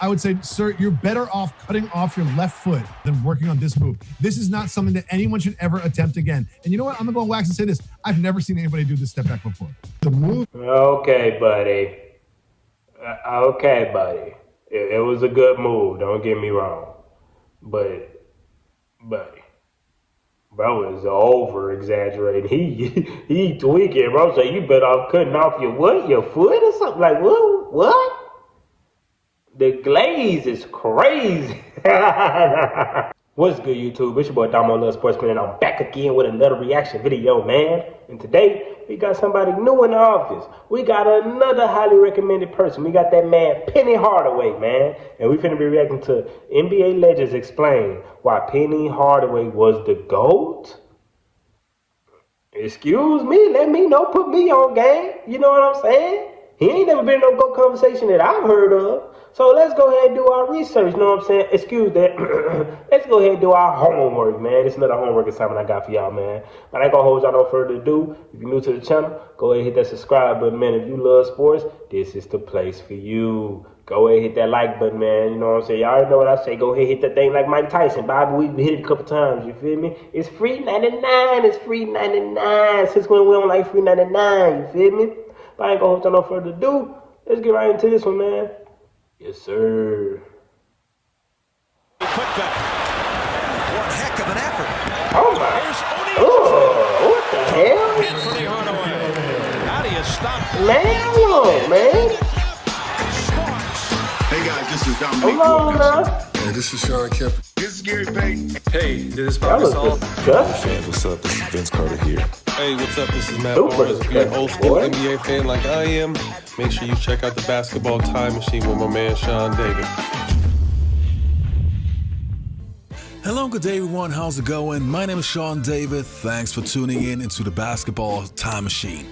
I would say, sir, you're better off cutting off your left foot than working on this move. This is not something that anyone should ever attempt again. And you know what? I'm going to go on wax and say this. I've never seen anybody do this step back before. The move. Okay, buddy. Okay, buddy. It was a good move. Don't get me wrong. But, buddy, bro is over exaggerating. He tweaking, bro. So you better off cutting off your what? Your foot or something? Like what? What? The glaze is crazy. What's good, YouTube? It's your boy Damo Love Sportsman, and I'm back again with another reaction video, man. And today, we got somebody new in the office. We got another highly recommended person. We got that man, Penny Hardaway, man. And we finna be reacting to NBA legends explain why Penny Hardaway was the GOAT. Excuse me, let me know, put me on game. You know what I'm saying? He ain't never been in no GOAT conversation that I've heard of. So let's go ahead and do our research, you know what I'm saying? Excuse that. Let's go ahead and do our homework, man. It's another homework assignment I got for y'all, man. But I ain't gonna hold y'all no further ado. If you're new to the channel, go ahead and hit that subscribe button, man. If you love sports, this is the place for you. Go ahead and hit that like button, man. You know what I'm saying? Y'all already know what I say. Go ahead and hit that thing like Mike Tyson. Bobby, we hit it a couple times, you feel me? It's free 99. It's free 99. Since when we don't like free 99, you feel me? But I ain't gonna hold y'all no further ado. Let's get right into this one, man. Yes, sir. Put back. One heck of an effort. Oh, my. Oh, what the hell? Anthony Hardaway. How do you stop? Man, man. Hey, guys, this is Dominic. Come on, now. Hey, this is Sean Kemp. This is Gary Payton. Hey, this is That Bobby was Salt. disgusting. Fans, what's up? This is Vince Carter here. Hey, what's up? This is Matt Super Barnes. If you're an old school boy. NBA fan like I am, make sure you check out the Basketball Time Machine with my man Sean David. Hello, good day everyone, how's it going? My name is Sean David, thanks for tuning in into the Basketball Time Machine.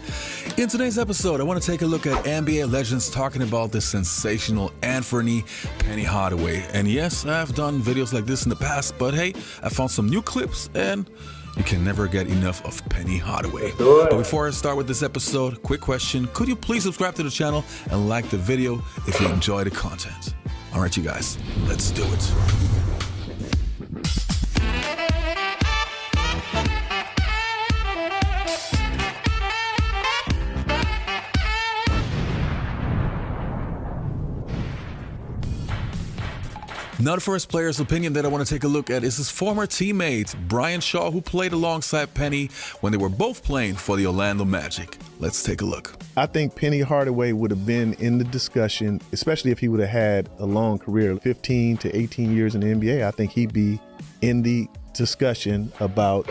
In today's episode, I want to take a look at NBA legends talking about the sensational Anthony Penny Hardaway. And yes, I've done videos like this in the past, but hey, I found some new clips and you can never get enough of Penny Hardaway. But before I start with this episode, quick question, could you please subscribe to the channel and like the video if you enjoy the content? All right, you guys, let's do it. Now the first player's opinion that I want to take a look at is his former teammate, Brian Shaw, who played alongside Penny when they were both playing for the Orlando Magic. Let's take a look. I think Penny Hardaway would have been in the discussion, especially if he would have had a long career, 15 to 18 years in the NBA. I think he'd be in the discussion about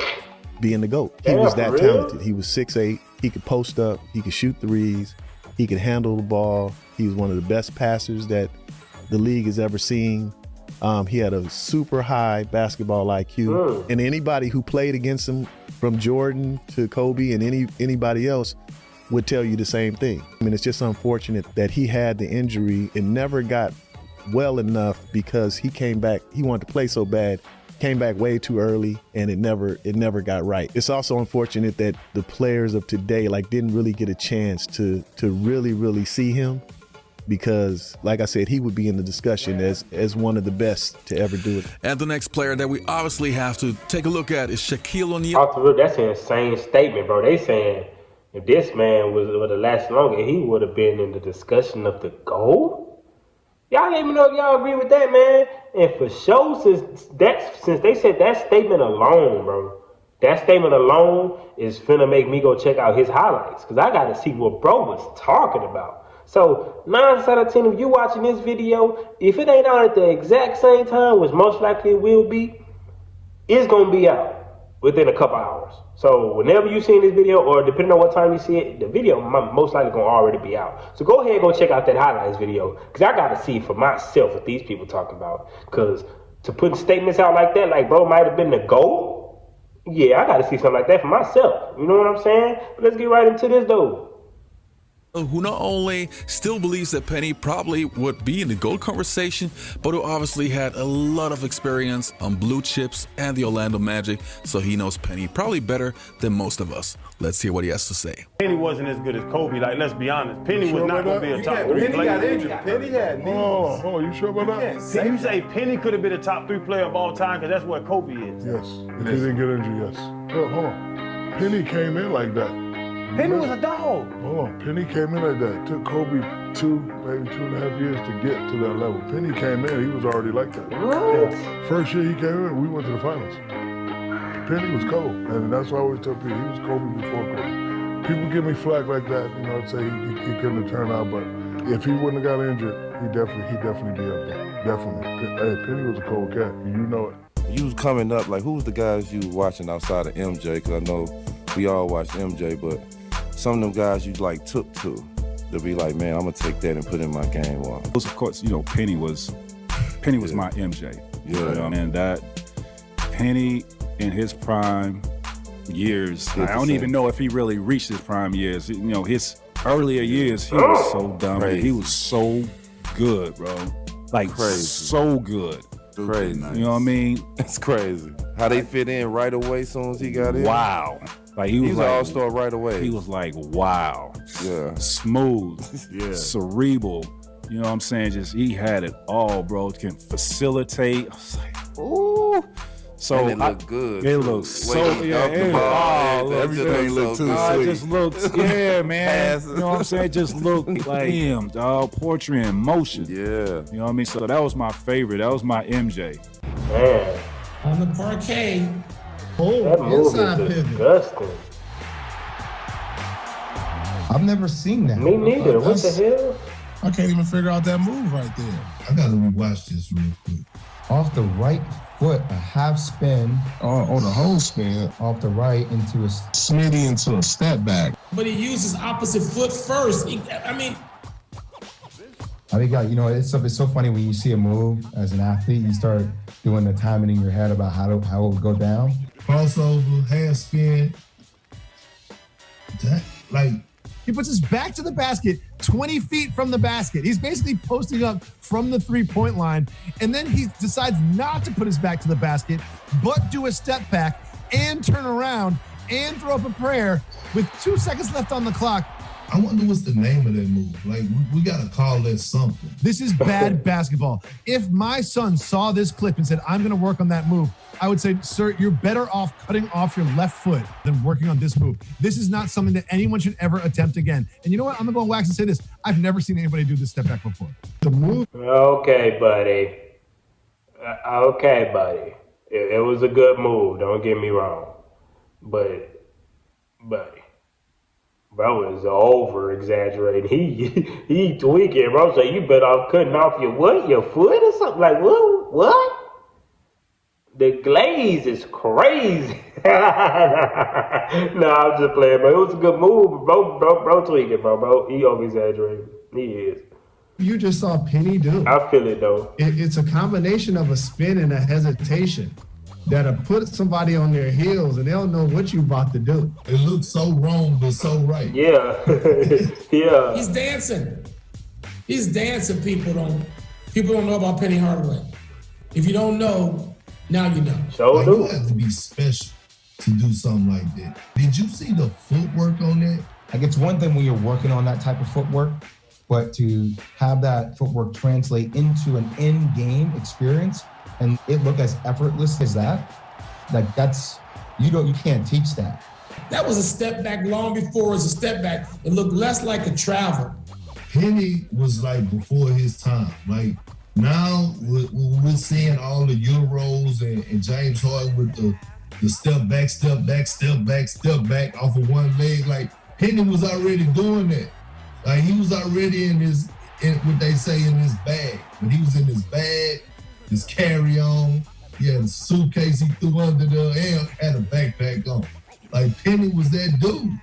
being the GOAT. He was that talented. He was 6'8". He could post up. He could shoot threes. He could handle the ball. He was one of the best passers that the league has ever seen. He had a super high basketball IQ, and anybody who played against him, from Jordan to Kobe and anybody else, would tell you the same thing. I mean, it's just unfortunate that he had the injury and never got well enough because he came back. He wanted to play so bad, came back way too early, and it never got right. It's also unfortunate that the players of today didn't really get a chance to really see him. Because, like I said, he would be in the discussion as one of the best to ever do it. And the next player that we obviously have to take a look at is Shaquille O'Neal. Off the rip, that's an insane statement, bro. They saying if this man would have lasted longer, he would have been in the discussion of the GOAT. Y'all let me know if y'all agree with that, man. And for sure, since they said that statement alone, bro, that statement alone is finna make me go check out his highlights. Because I got to see what bro was talking about. So 9 out of 10 of you watching this video, if it ain't out at the exact same time, which most likely it will be, it's going to be out within a couple hours. So whenever you see this video, or depending on what time you see it, the video most likely going to already be out. So go ahead and go check out that highlights video, because I got to see for myself what these people talking about. Because to put statements out like that, like bro might have been the GOAT, yeah, I got to see something like that for myself. You know what I'm saying? But let's get right into this, though. Who not only still believes that Penny probably would be in the GOAT conversation, but who obviously had a lot of experience on blue chips and the Orlando Magic, so he knows Penny probably better than most of us. Let's hear what he has to say. Penny wasn't as good as Kobe. Like, let's be honest. Penny was not going to be a top 3 Penny player. got injured. Penny had knees. Oh, you sure about that? Can you say Penny could have been a top 3 player of all time? Because that's what Kobe is. Yes. If he didn't get injured, yes. Hold on. Penny came in like that. Penny was a dog. Hold on. Penny came in like that. It took Kobe maybe 2.5 years to get to that level. Penny came in, he was already like that. What? First year he came in, we went to the finals. Penny was cold, and that's why I always tell people, he was Kobe before Kobe. People give me flack like that, say he couldn't have turned out, but if he wouldn't have got injured, he'd definitely be up there. Definitely. Hey, Penny was a cold cat, and you know it. You was coming up, like, who was the guys you were watching outside of MJ? Because I know we all watched MJ, but some of them guys you like took to be like, man, I'm gonna take that and put in my game on. Of course, Penny was my MJ. Yeah. And that Penny in his prime years, I don't even know if he really reached his prime years. His earlier years, he was so dominant. He was so good, bro. Like, crazy. So good. Crazy. You know what I mean? It's crazy. How they fit in right away as soon as he got in. Wow. Like, he was an all-star right away. He was like, wow. Yeah. Smooth. Yeah. Cerebral. You know what I'm saying? Just, he had it all, bro. Can facilitate. I was like, ooh. So and it looked good. It looks so everything looked too sweet. It just looked, man. You know what I'm saying? Just looked like him, dog. Poetry in motion. Yeah. You know what I mean? So that was my favorite. That was my MJ. Man. On the parquet. Oh, that move is disgusting. I've never seen that. Me neither. What the hell? I can't even figure out that move right there. I gotta rewatch this real quick. Off the right foot, a half spin. Oh, the whole spin. Off the right into a Smitty into a step back. But he used his opposite foot first. I think, it's so funny when you see a move as an athlete, you start doing the timing in your head about how it will go down. Crossover, half spin. He puts his back to the basket, 20 feet from the basket. He's basically posting up from the three-point line, and then he decides not to put his back to the basket, but do a step back and turn around and throw up a prayer with 2 seconds left on the clock. I wonder what's the name of that move. Like, we got to call that something. This is bad basketball. If my son saw this clip and said, I'm going to work on that move, I would say, sir, you're better off cutting off your left foot than working on this move. This is not something that anyone should ever attempt again. And you know what? I'm going to go on wax and say this. I've never seen anybody do this step back before. The move. Okay, buddy. It was a good move. Don't get me wrong. But, buddy. Bro is over-exaggerating. He tweaking, bro. So you better off cutting off your what? Your foot or something? Like, what? The glaze is crazy. No, I'm just playing, bro. It was a good move. Bro tweaking, bro. He over-exaggerating. He is. You just saw Penny do. I feel it, though. It's a combination of a spin and a hesitation that'll put somebody on their heels and they don't know what you about to do. It looks so wrong, but so right. Yeah. Yeah. He's dancing. People don't know about Penny Hardaway. If you don't know, now you know. So you have to be special to do something like that. Did you see the footwork on that? Like, it's one thing when you're working on that type of footwork, but to have that footwork translate into an in-game experience and it look as effortless as that, like, that's, you can't teach that. That was a step back long before it was a step back. It looked less like a travel. Penny was like before his time. Like, now we're seeing all the Euros and James Harden with the step back off of one leg. Like, Penny was already doing that. Like, he was already in what they say in his bag. When he was in his bag, his carry-on, he had a suitcase he threw under there and had a backpack on. Like, Penny was that dude.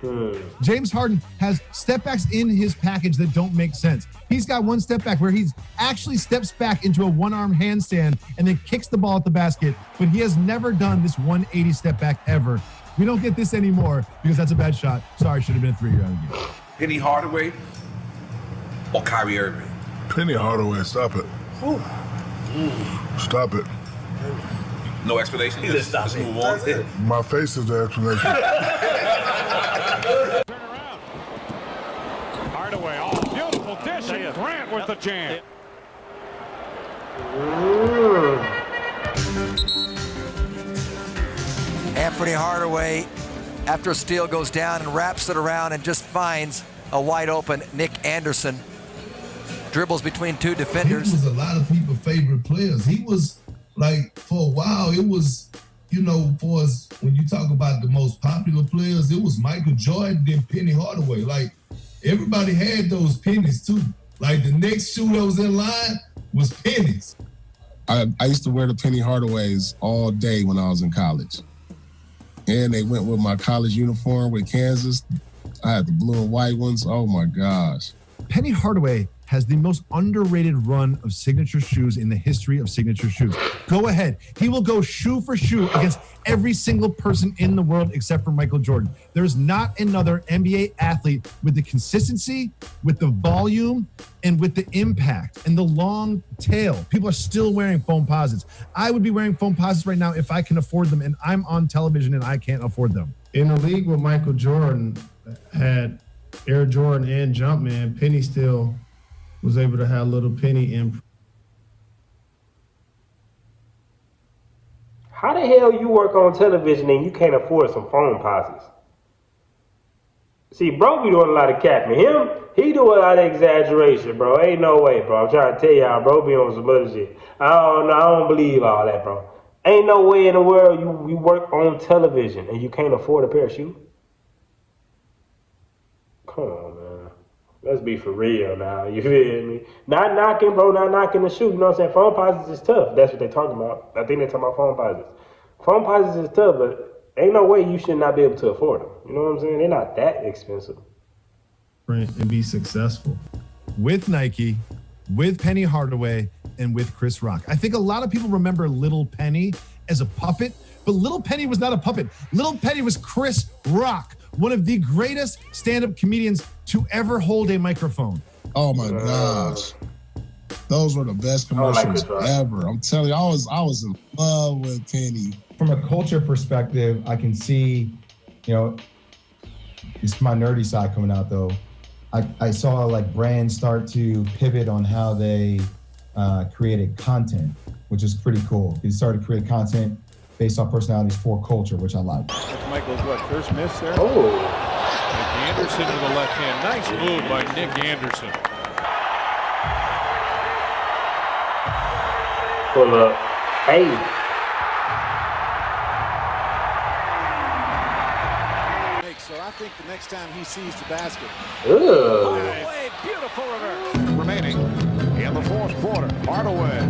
James Harden has step backs in his package that don't make sense. He's got one step back where he actually steps back into a one-arm handstand and then kicks the ball at the basket, but he has never done this 180 step back ever. We don't get this anymore because that's a bad shot. Sorry, should have been a 3-year game. Penny Hardaway or Kyrie Irving? Penny Hardaway, stop it. Ooh. Stop it. No explanation. Let's move on. My face is the explanation. Hardaway, oh, beautiful dish, and Grant with the jam. Anthony Hardaway, after a steal, goes down and wraps it around and just finds a wide open Nick Anderson. Dribbles between two defenders. He was a lot of people's favorite players. He was like, for a while, it was, you know, for us, when you talk about the most popular players, it was Michael Jordan, then Penny Hardaway. Like, everybody had those pennies too. Like, the next shoe that was in line was pennies. I used to wear the Penny Hardaways all day when I was in college. And they went with my college uniform with Kansas. I had the blue and white ones. Oh my gosh. Penny Hardaway has the most underrated run of signature shoes in the history of signature shoes. Go ahead. He will go shoe for shoe against every single person in the world except for Michael Jordan. There's not another NBA athlete with the consistency, with the volume, and with the impact and the long tail. People are still wearing foam posits. I would be wearing foam posits right now if I can afford them, and I'm on television and I can't afford them. In a league where Michael Jordan had Air Jordan and Jumpman, Penny still was able to have little Penny in. How the hell you work on television and you can't afford some foam posits? See, bro be doing a lot of capping. He do a lot of exaggeration, bro. Ain't no way, bro. I'm trying to tell y'all, bro be on some other shit. I don't believe all that, bro. Ain't no way in the world you work on television and you can't afford a pair of shoes. Come on, man. Let's be for real now. You feel me? Not knocking, bro. Not knocking the shoe. You know what I'm saying? Foam posits is tough. That's what they talking about. I think they're talking about foam posits. Foam posits is tough, but ain't no way you should not be able to afford them. You know what I'm saying? They're not that expensive. And be successful. With Nike, with Penny Hardaway, and with Chris Rock. I think a lot of people remember Little Penny as a puppet, but Little Penny was not a puppet. Little Penny was Chris Rock, one of the greatest stand-up comedians to ever hold a microphone. Oh my gosh. Those were the best commercials ever. I'm telling you, I was in love with Penny. From a culture perspective, I can see, you know, it's my nerdy side coming out though. I saw like brands start to pivot on how they created content, which is pretty cool. They started to create content based on personalities for culture, which I like. Michael's first miss there? Oh. Nick Anderson with the left hand. Nice move by Nick Anderson. Pull up. Hey. So I think the next time he sees the basket. Hardaway, beautiful reverse. Remaining in the fourth quarter. Hardaway.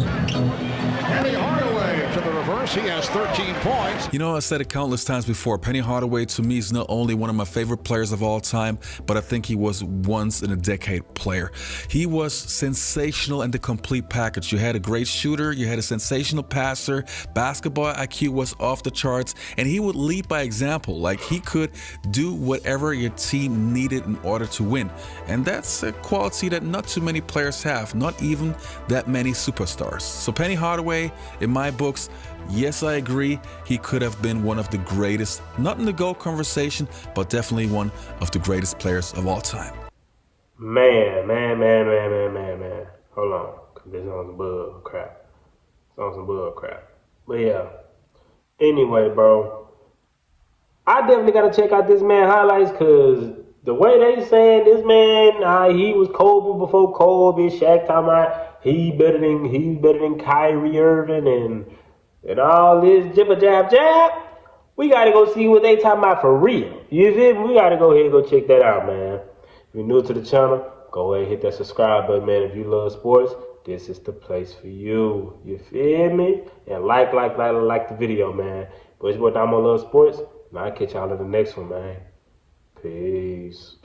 Penny Hardaway to the reverse. He has 13 points. You know, I said it countless times before. Penny Hardaway, to me, is not only one of my favorite players of all time, but I think he was once in a decade player. He was sensational in the complete package. You had a great shooter, you had a sensational passer, basketball IQ was off the charts, and he would lead by example. Like, he could do whatever your team needed in order to win. And that's a quality that not too many players have, not even that many superstars. So Penny Hardaway, in my books, yes, I agree, he could have been one of the greatest, not in the GOAT conversation, but definitely one of the greatest players of all time. Man. Hold on, cause this is on some bull crap. It's on some bull crap. But yeah. Anyway, bro, I definitely gotta check out this man highlights, cause the way they saying this man, he was Kobe before Kobe, Shaq talking about he better than Kyrie Irving and all this jibber jab. We gotta go see what they talking about for real. You feel me? We gotta go ahead and go check that out, man. If you're new to the channel, go ahead and hit that subscribe button, man. If you love sports, this is the place for you. You feel me? And like the video, man. But it's what I'm gonna love sports. And I'll catch y'all in the next one, man. Peace.